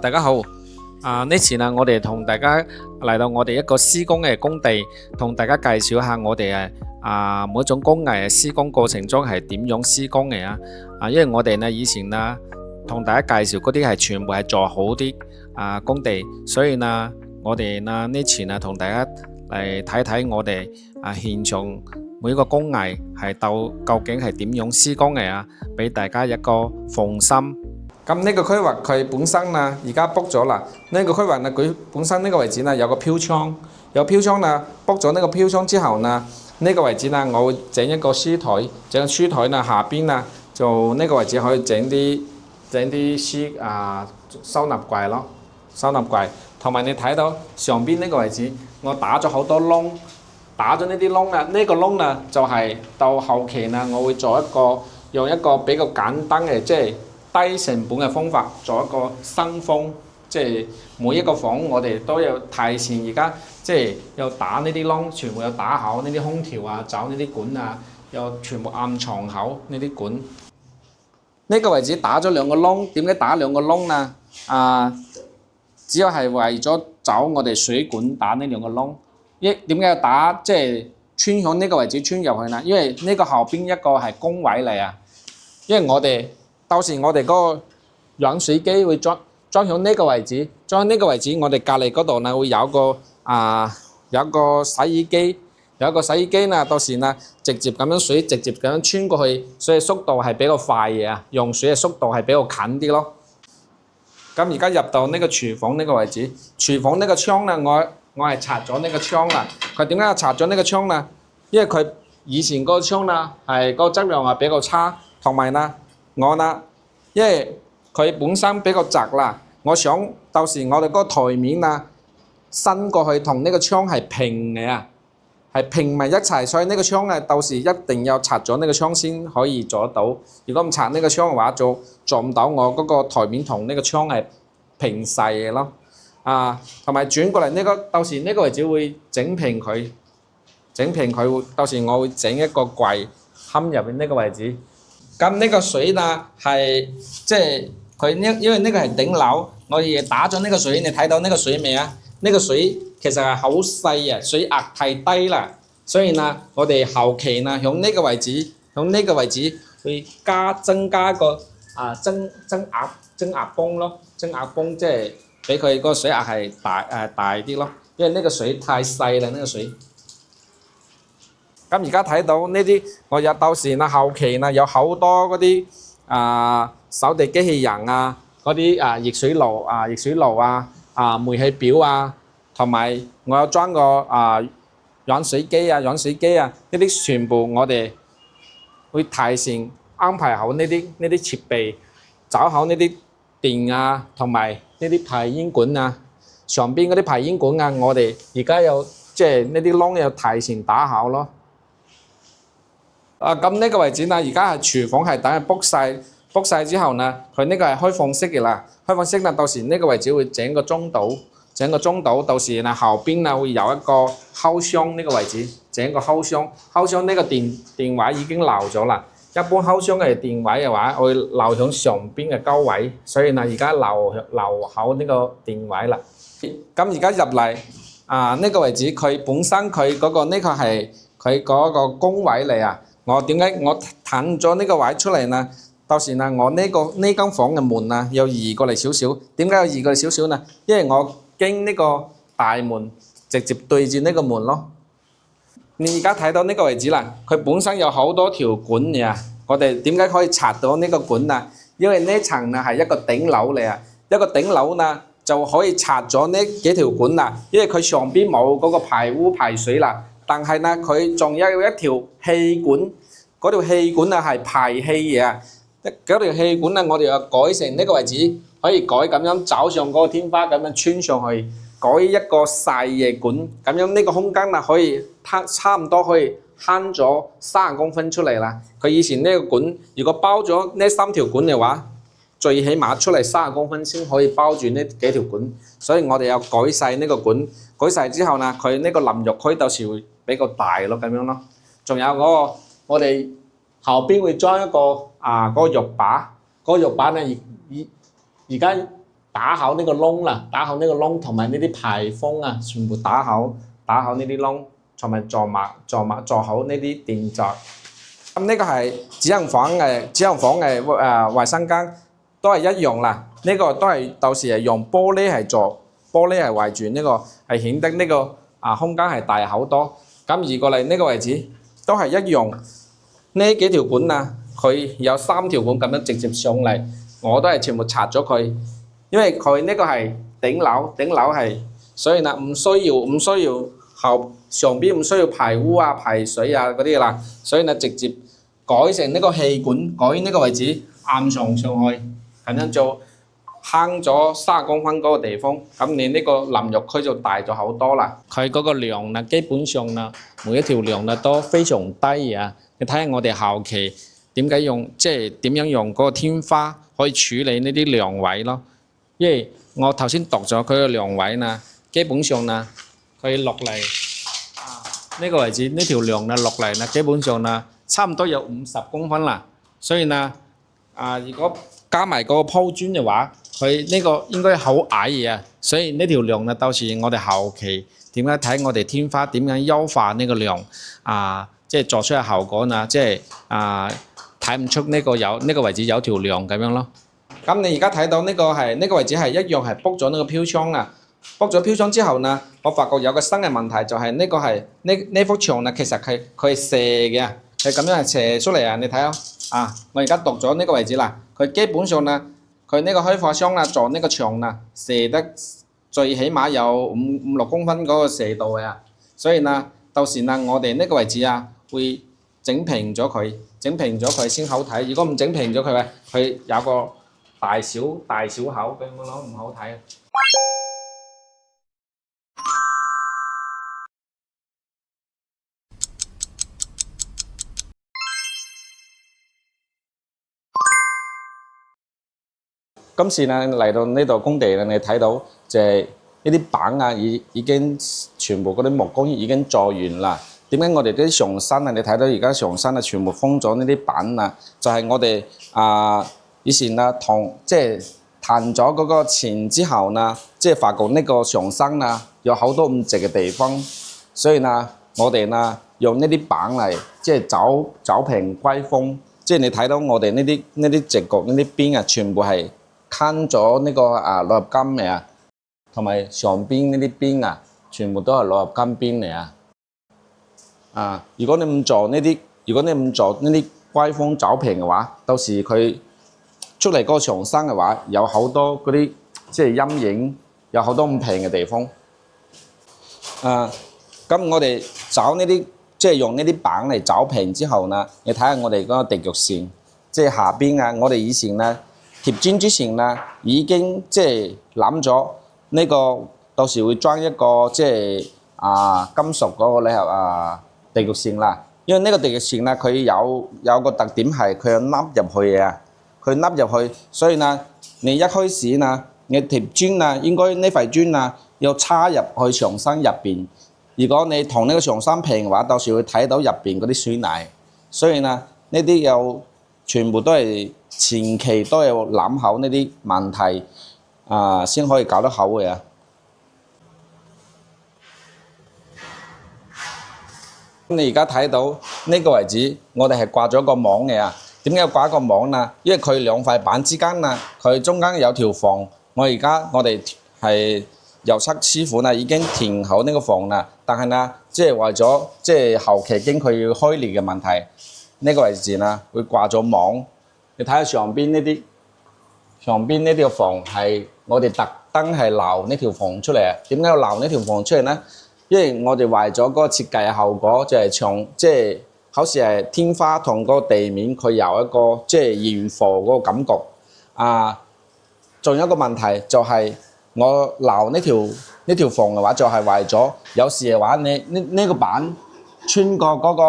大家好，呢次呢，我哋同大家嚟到我哋一個施工嘅工地，同大家介紹下我哋每一種工藝施工過程中係點樣施工嘅因為我哋呢以前呢同大家介紹嗰啲係全部係做好啲工地，所以呢我哋呢次呢同大家嚟睇睇我哋現場每一個工藝係究竟係點樣施工嘅俾大家一個放心。咁呢個區域佢本身呢，而家 book 咗啦。呢個區域呢，佢本身呢個位置呢有個飄窗，有飄窗呢 book 咗呢個飄窗之後呢，呢個位置呢，我會整一個書台，整個書台呢下邊呢，就呢個位置可以整啲收納櫃咯，收納櫃。同埋你睇到上邊呢個位置，我打咗好多窿，打咗呢啲窿啊，呢個窿呢就係到後期呢，我會用一個比較簡單嘅即係低成本嘅方法做一個新風，即係每一個房我哋都有提前而家即係有打呢啲窿，全部有打好呢啲空調走呢啲管又全部暗藏好呢啲管。呢個位置打咗兩個窿，點解打兩個窿呢？只有係為咗走我哋水管打呢兩個窿。點解要打即係穿響呢個位置穿入去呢？因為呢個後邊一個係工位嚟因為到時我哋嗰個飲水機會裝響呢個位置，裝呢個位置，我哋隔離嗰度呢會有個洗衣機，呢，到時呢直接咁樣水直接咁樣穿過去，所以速度係比較快嘅用水嘅速度係比較近啲咯。咁而家入到呢個廚房呢個位置，廚房呢個窗呢，我係拆咗呢個窗啦。佢點解要拆咗呢個窗呢？因為佢以前嗰個窗呢係個質量係比較差，同埋呢因為佢本身比較窄啦，我想到時我哋嗰個台面伸過去同呢個窗係平嘅係平埋一齊，所以呢個窗到時一定要拆咗呢個窗先可以做得到。如果唔拆呢個窗嘅話，就做唔到我嗰個台面同呢個窗係平曬嘅咯。同埋轉過嚟到時呢個位置會整平佢，到時我會整一個櫃冚入邊呢個位置。咁呢個水呢係即係佢因為呢個係頂樓，我哋打咗呢個水，你睇到呢個水未啊？呢個水其實係好細水壓太低啦，所以呢我哋後期呢響呢個位置會增加一個增壓泵咯，增壓泵即係俾佢個水壓係大啲咯，因為呢個水太細啦，呢個水。咁而家睇到呢啲，我有到時後期有好多嗰啲掃地機器人嗰啲熱水爐煤氣表同埋我有裝個軟水機呢啲全部我哋會提前安排好呢啲設備，找好呢啲電同埋呢啲排煙管上邊嗰啲排煙管我哋而家有即係呢啲窿有提前打好咯。咁呢個位置而家係廚房係等佢 book 晒之後呢，佢呢個係開放式嘅啦。開放式到時呢個位置會整個中島，到時後邊會有一個烤箱呢個位置，整個烤箱呢個電位已經留咗啦。一般烤箱嘅電位嘅話，會留響上邊嘅高位，所以而家留好呢個電位啦。咁而家入嚟呢個位置，佢本身佢嗰個呢個係佢嗰個工位嚟點解我騰咗呢個位出嚟呢？到時我呢間房嘅門又移過嚟少少。點解要移過嚟少少呢？因為我經呢個大門直接對住呢個門咯。你而家睇到呢個位置啦，佢本身有好多條管嘅。我哋點解可以拆到呢個管因為呢層係一個頂樓嚟一個頂樓就可以拆咗呢幾條管因為佢上邊冇嗰個排污排水啦。但係佢仲有一條氣管，嗰條氣管係排氣嘅。嗰條氣管我哋又改成呢個位置，可以改咁樣走上嗰個天花咁樣穿上去，改一個細嘅管，咁樣呢個空間可以差唔多可以慳咗30公分出嚟啦。佢以前呢個管如果包咗呢3條管嘅話，最起碼出嚟30公分先可以包住呢幾條管，所以我哋又改細呢個管，改細之後佢呢個淋浴區到時會比較大咯，咁樣咯。仲有嗰個我哋後邊會裝一個嗰個浴把，嗰個浴把而家打好呢個窿啦，打好呢個窿同埋呢啲排風啊，全部打好呢啲窿，同埋做好呢啲電閘。咁呢個係紙行房嘅衛生間都係一樣啦。呢個都係到時係用玻璃係做，玻璃係圍住呢個，係顯得呢個空間係大好多。咁移過嚟呢個位置都係一樣，呢幾條管啊，佢有3條管咁樣直接上嚟，我都係全部拆咗佢，因為佢呢個係頂樓係，所以呢唔需要上邊唔需要排污啊排水啊嗰啲啦，所以呢直接改成呢個氣管，改呢個位置暗上去，咁樣做慳咗30公分嗰個地方，咁你呢個淋浴區就大咗好多啦。佢嗰個梁呢，基本上呢每一條梁呢都非常低啊。你睇下我哋後期點解用，即係點樣用嗰個天花可以處理呢啲梁位咯。因為我頭先度咗佢個梁位呢，基本上呢佢落嚟呢個位置呢條梁呢落嚟呢，基本上呢差唔多有50公分啦。所以呢如果加埋嗰個鋪磚嘅話，佢呢個應該好矮嘅，所以呢條梁呢，到時我哋後期點解睇我哋天花點樣優化呢個梁即係做出嘅效果呢？即係睇唔出呢個位置有條梁咁樣咯。咁你而家睇到呢個位置係一樣係卜咗呢個飄窗啊！卜咗飄窗之後呢，我發覺有個新嘅問題，就係呢個係呢幅牆呢，其實佢係斜嘅，係咁樣係斜出嚟啊！你睇下我而家度咗呢個位置啦，佢基本上呢，佢呢個開貨箱啦，做呢個牆啦，斜得最起碼有5-6公分嗰個斜度嘅，所以呢，到時呢，我哋呢個位置會整平咗佢先好睇。如果唔整平咗佢，佢有個大小口咁樣咯，唔好睇。今次呢嚟到呢度工地呢，你睇到就係呢啲板已經全部嗰啲木工已經做完啦。點解我哋啲牆身你睇到而家牆身全部封咗呢啲板就係我哋以前即係彈咗嗰個錢之後即係發覺呢個牆身有好多唔直嘅地方，所以我哋用呢啲板嚟即係走平歸風，即係你睇到我哋呢啲直角呢啲邊全部係慳咗呢個鋁合金嘅同埋上邊呢啲邊全部都係鋁合金邊嚟如果你唔做呢啲歸風走平嘅話，到時佢出嚟嗰個牆身嘅話，有好多嗰啲即係陰影，有好多唔平嘅地方。咁我哋找呢啲即係用呢啲板嚟走平之後你睇下我哋嗰個地腳線，即係下邊我哋以前貼磚之前已經即係諗咗呢個到時會裝一個即係金屬嗰個地腳線啦。因為呢個地腳線佢有個特點係佢有凹入去嘅，佢凹入去，所以你一開始你貼磚應該呢塊磚要插入去牆身入邊。如果你同呢個牆身平嘅話，到時會睇到入邊嗰啲水泥。所以呢啲全部都係前期都要諗好呢啲問題先可以搞得好嘅。你而家睇到呢個位置，我哋係掛咗個網嘅點解要掛個網因為佢兩塊板之間佢中間有條縫。我哋係油漆師傅已經填好呢個縫啦，但係即係為咗即係後期經佢要開裂嘅問題，呢個位置會掛咗網。你睇下上邊呢條縫係我哋特登係撈呢條縫出嚟。點解要撈呢條縫出嚟呢？因為我哋為咗嗰個設計嘅效果，就係即係好似係天花同嗰個地面佢有一個即係現貨嗰個感覺仲有一個問題就係我撈呢條縫嘅話，就係為咗有時嘅話，你呢個板穿過嗰個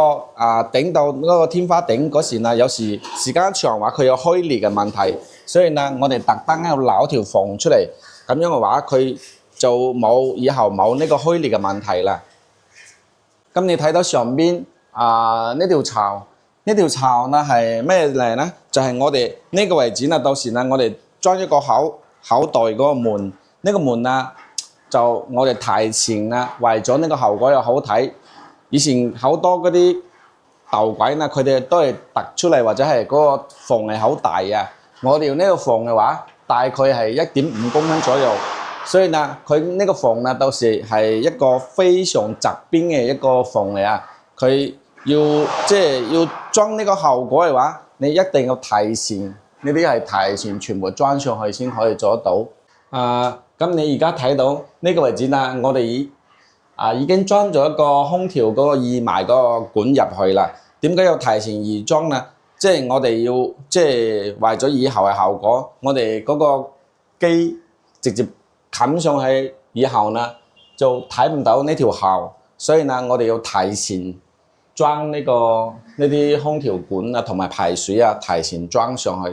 頂到嗰個天花頂嗰時有時時間長嘅話，佢有開裂嘅問題，所以我哋特登要撈條縫出嚟，咁樣嘅話佢就以後冇呢個開裂嘅問題啦。咁你睇到上邊呢條槽係咩嚟呢？就係我哋呢個位置到時我哋裝一個口口袋嗰個門，呢個門啊，就我哋提前啊，為咗呢個效果又好睇。以前好多嗰啲鬥鬼啦，佢哋都係突出嚟，或者係嗰個縫係好大啊。我哋用呢個縫嘅話，大概係1.5公分左右，所以呢，佢呢個縫啊，到時係一個非常側邊嘅一個縫嚟啊。佢要即係要裝呢個效果嘅話，你一定要提前，呢啲係提前全部裝上去先可以做得到。咁你而家睇到呢個位置啦，我哋已經裝咗一個空調嗰個義賣嗰個管入去啦。點解要提前預裝呢？即係我哋要即係為咗以後嘅效果，我哋嗰個機直接冚上去以後呢，就睇唔到呢條喉，所以呢，我哋要提前裝呢啲空調管啊，同埋排水啊，提前裝上去。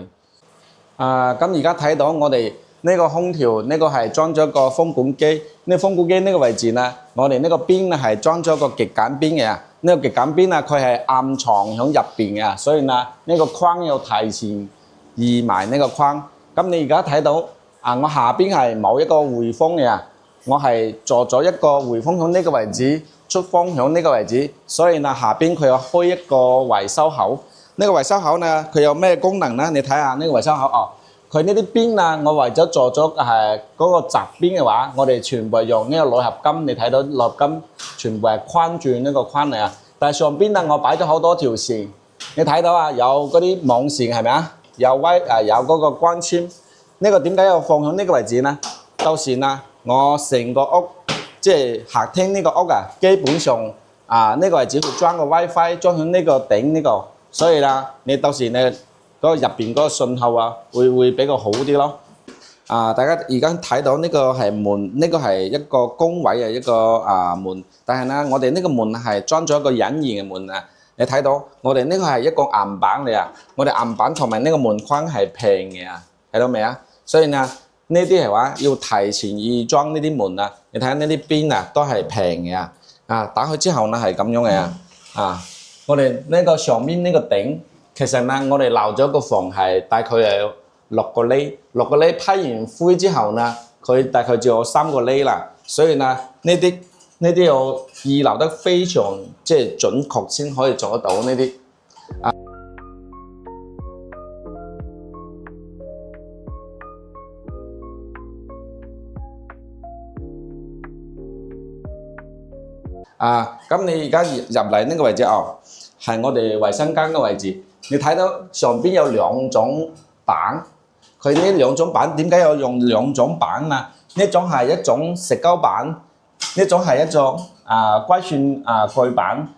咁而家睇到我哋呢個空調呢個係裝咗個風管機，呢個風管機呢個位置呢，我哋呢個邊呢係裝咗個極簡邊嘅，呢個極簡邊啊佢係暗藏喺入邊嘅，所以呢呢個框要提前移埋呢個框。咁你而家睇到我下邊係冇一個回風嘅，我係做咗一個回風喺呢個位置，出風喺呢個位置，所以呢下邊佢有開一個維修口。呢個維修口呢，佢有咩功能呢？你睇下呢個維修口佢呢啲邊啊，我為咗做咗嗰個側邊嘅話，我哋全部用呢個鋁合金。你睇到鋁合金全部係框住呢個框嚟啊。但係上邊啊，我擺咗好多條線，你睇到有嗰啲網線係咪啊？有嗰個光纖。呢個點解要放喺呢個位置呢？到時呢，我成個屋即係客廳呢個屋基本上呢個位置會裝個 WiFi， 裝喺呢個頂呢個。所以啦，你到時呢嗰個入邊嗰個信號會比較好啲咯。大家而家睇到呢個係門，呢個係一個工位嘅一個門，但係呢，我哋呢個門係裝咗一個隱形嘅門啊。你睇到我哋呢個係一個硬板嚟啊，我哋硬板同埋呢個門框係平嘅啊，睇到未啊？所以呢啲係話要提前預裝呢啲門啊。你睇下呢啲邊都係平嘅打開之後呢係咁樣嘅我哋呢個上面呢個頂。其實呢，我哋漏咗個縫係大概係6個厘，6個厘批完灰之後呢，佢大概就有3個厘啦。所以呢，呢啲要預留得非常即係準確先可以做得到呢啲。咁你而家入嚟呢個位置係我哋衛生間嘅位置。你睇到上邊有2種板，佢呢2種板點解要用2種板啊？呢種係一種石膏板，呢種係一種龜蒜蓋板。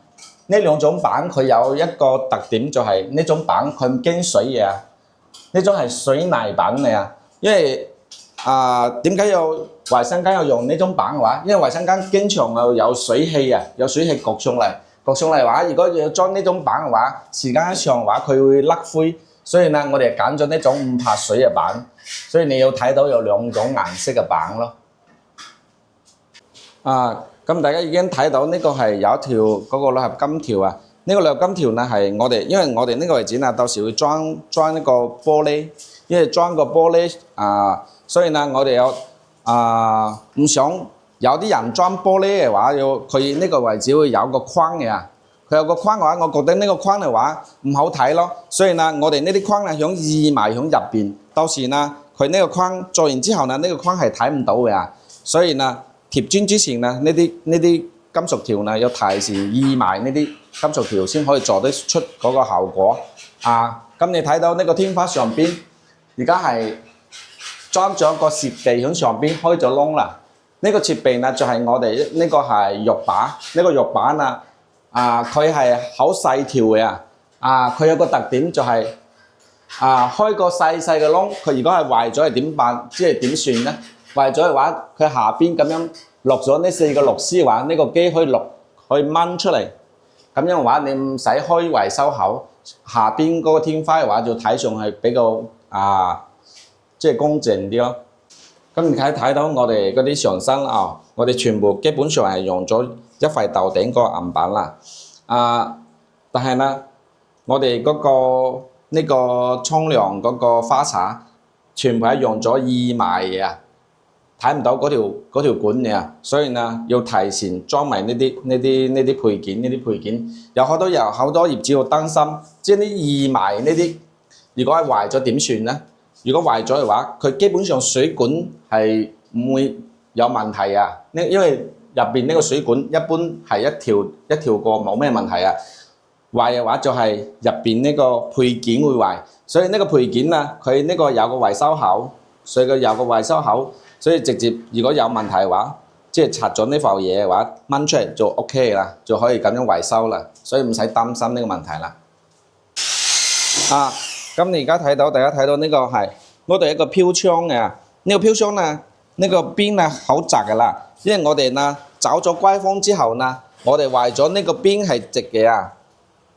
呢2種板佢有一個特點就係呢種板佢唔經水嘅，呢種係水泥板嚟啊。因為點解要衛生間要用呢種板嘅話？因為衛生間經常有水氣有水氣焗上嚟。焗上嚟嘅話，如果要裝呢種板嘅話，時間一長嘅話，佢會甩灰，所以呢，我哋揀咗呢種唔怕水嘅板，所以你要睇到有2種顏色嘅板咯。咁大家已經睇到呢個係有一條嗰個鋁合金條啊，呢個鋁合金條呢係我哋，因為我哋呢個位置呢，到時會裝呢個玻璃，因為裝個玻璃所以呢，我哋有唔想。有啲人裝玻璃嘅話，佢呢個位置會有個框嘅，佢有個框嘅話，我覺得呢個框嘅話唔好睇咯。所以呢，我哋呢啲框呢響預埋響入邊，到時呢佢呢個框做完之後呢，呢個框係睇唔到嘅。所以呢貼磚之前呢，呢啲金屬條呢要提前預埋呢啲金屬條先可以做得出嗰個效果。咁你睇到呢個天花上邊，而家係裝咗個設備響上邊開咗窿啦。呢個設備呢就係我哋呢個係浴把，呢個浴把佢係好細條嘅佢有個特點就係開個細細嘅窿，佢如果係壞咗係點辦？即係點算呢？壞咗嘅話，佢下邊咁樣落咗呢4個螺絲嘅話，呢個機可以掹出嚟，咁樣嘅話你唔使開維修口，下邊嗰個天花嘅話就睇上去比較即係公正啲咯。咁你睇到我哋嗰啲上身我哋全部基本上係用咗一塊豆頂嗰個硬板啦。但係呢，我哋嗰個呢個沖涼嗰個花灑全部係用咗義賣嘅啊，睇唔到嗰條管嘅啊，所以呢要提前裝埋呢啲配件，有好多業主要擔心，即係啲義賣呢啲，如果係壞咗點算呢？如果壞咗嘅話，佢基本上水管係唔會有問題啊，因為入邊呢個水管一般係一條過冇咩問題啊。壞嘅話就係入邊呢個配件會壞，所以呢個配件啊，佢呢個有個維修口，所以佢有個維修口，所以直接如果有問題嘅話，即係拆咗呢塊嘢嘅話，掹出嚟就 OK 啦，就可以咁樣維修啦，所以唔使擔心呢個問題啦。咁你而家睇到大家睇到呢個係我哋一個飄窗嘅，呢個飄窗呢，呢個邊啊好窄㗎啦，因為我哋呢找咗龜峰之後呢，我哋為咗呢個邊係直嘅啊。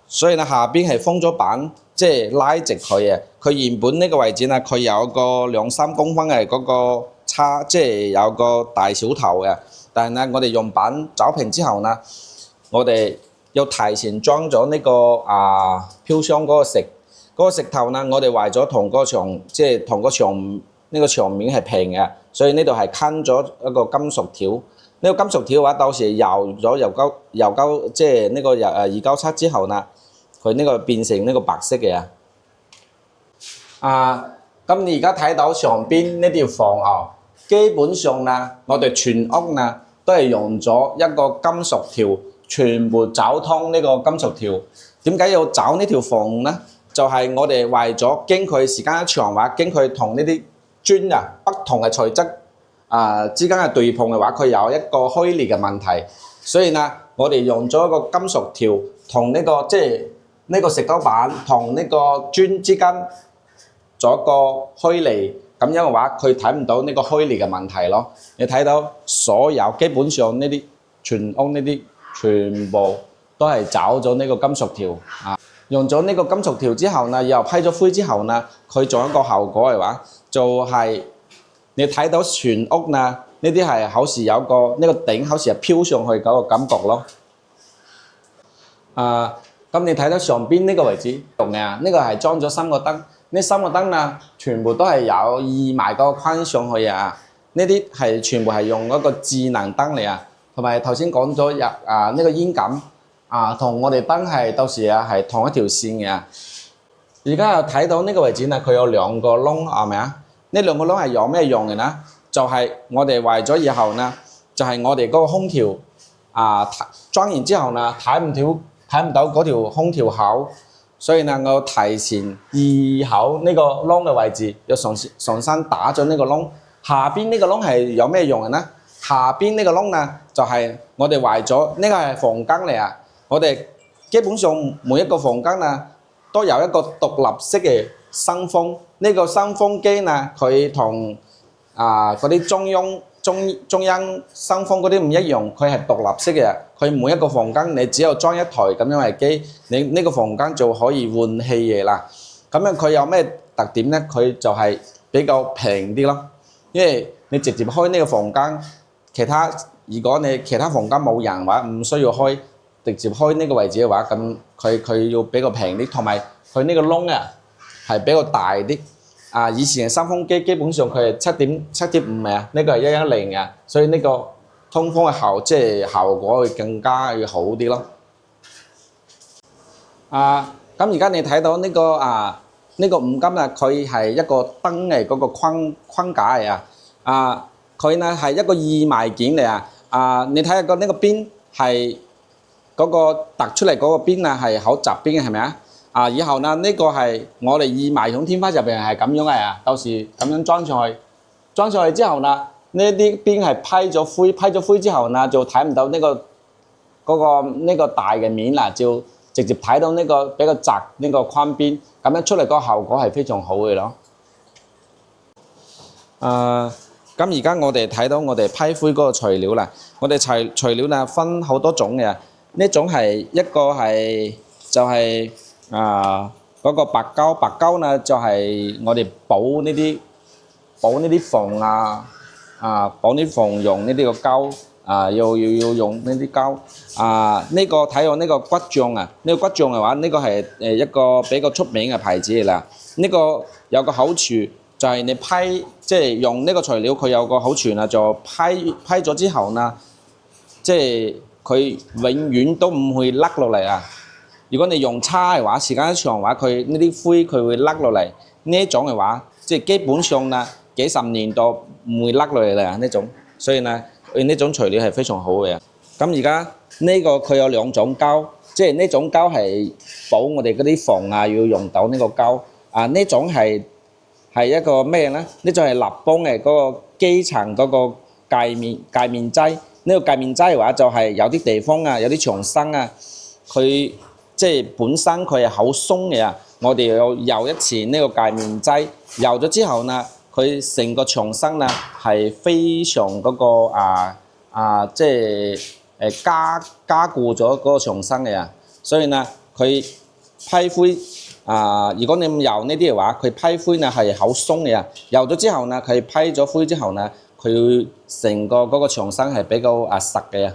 所以呢，下邊係封咗板，即係拉直佢嘅。佢原本呢個位置呢，佢有個2-3公分嘅嗰個叉，即係有個大小頭嘅。但係呢，我哋用板找平之後呢，我哋要提前裝咗呢個飄窗嗰個石，嗰個石頭呢，我哋為咗同個牆，即係同個牆呢個牆面係平嘅，所以呢度係坑咗一個金屬條。呢個金屬條嘅話，到時油咗油膠，即係呢個二膠漆之後呢，佢呢個變成呢個白色嘅咁你而家睇到上邊呢條防喉，基本上呢，我哋全屋呢都係用咗一個金屬條，全部找通呢個金屬條。點解要找呢條防呢？就係我哋為咗驚佢時間一長話，驚佢同呢啲磚不同嘅材質之間嘅對碰嘅話，佢有一個虛裂嘅問題，所以呢，我哋用咗一個金屬條同呢個即係呢個石膏板同呢個磚之間做一個虛裂，咁樣嘅話，佢睇唔到呢個虛裂嘅問題咯。你睇到所有基本上呢啲全屋呢啲全部都係找咗呢個金屬條用咗呢個金屬條之後呢，又批咗灰之後呢，佢做一個效果嘅話，就係你睇到全屋呢啲係好似有個呢個頂好似係飄上去嗰個感覺咯。咁你睇到上邊呢個位置用嘅呢個係裝咗3個燈，呢3個燈呢全部都係有義賣嗰個框上去啊。呢啲係全部係用嗰個智能燈嚟啊，同埋頭先講咗呢個煙感同我哋燈係到時係同一條線嘅。而家又睇到呢個位置呢，佢有2個窿係咪啊？呢2個窿係有咩用嘅呢？就係我哋為咗以後呢，就係我哋嗰個空調裝完之後呢，睇唔到嗰條空調口，所以呢我提前2口呢個窿嘅位置，要重新打咗呢個窿。下邊呢個窿係有咩用嘅呢？下邊呢個窿呢，就係我哋為咗呢個係房間嚟啊！我哋基本上每一個房間呢，都有一個獨立式嘅生風。呢個生風機呢，佢同嗰啲中央生風嗰啲唔一樣，佢係獨立式嘅。佢每一個房間你只有裝一台咁樣嘅機，你呢個房間就可以換氣嘅啦。咁樣佢有咩特點呢？佢就係比較平啲咯。因為你直接開呢個房間，如果你其他房間冇人嘅話，唔需要開，直接開呢個位置嘅話，咁佢要比較平啲，同埋佢呢個窿係比較大啲。以前嘅生風機基本上佢係7.5嘅，呢個係110嘅，所以呢個通風嘅效果會更加要好啲咯。咁而家你睇到呢個呢個五金啊，佢係一個燈嘅嗰個框架嚟佢呢係一個義賣件嚟你睇下個呢個邊係嗰個突出嚟嗰個邊係好窄邊嘅，係咪以後呢呢個係我哋義賣響天花入邊係咁樣嘅到時咁樣裝上去之後呢，呢啲邊係批咗灰之後呢，就睇唔到呢個大嘅面啦，就直接睇到呢個比較窄呢個框邊，咁樣出嚟個效果係非常好嘅咯。咁而家我哋睇到我哋批灰嗰個材料啦，我哋材料呢分好多種嘅，呢種係一個係就係嗰個白膠呢就係我哋補呢啲縫補啲縫用呢啲個膠要用呢啲膠呢個睇我呢個骨匠呢個骨匠嘅話，呢個係一個比較出名嘅牌子嚟啦。呢個有個好處，就係你批即係用呢個材料，佢有個好處啊，就批咗之後呢，即係佢永遠都唔會甩落嚟啊！如果你用差嘅話，時間一長嘅話，佢呢啲灰佢會甩落嚟。呢一種嘅話，即係基本上啦，幾十年都唔會甩落嚟啦呢種。所以呢，佢呢種材料係非常好嘅。咁而家呢個佢有兩種膠，即係呢種膠係保我哋嗰啲防啊要用到呢個膠。啊，呢種係一個咩呢？呢種係立邦嘅嗰個基層嗰個界面劑。呢個界面劑嘅話，就係有啲地方啊，有啲牆身啊，佢即係本身佢係好鬆嘅啊。我哋要油一次呢個界面劑，油咗之後呢，佢成個牆身呢係非常嗰個即係加固咗嗰個牆身嘅啊。所以呢，佢批灰如果你唔油呢啲嘅話，佢批灰呢係好鬆嘅啊。油咗之後呢，佢批咗灰之後呢，佢成個嗰個牆身係比較實嘅啊。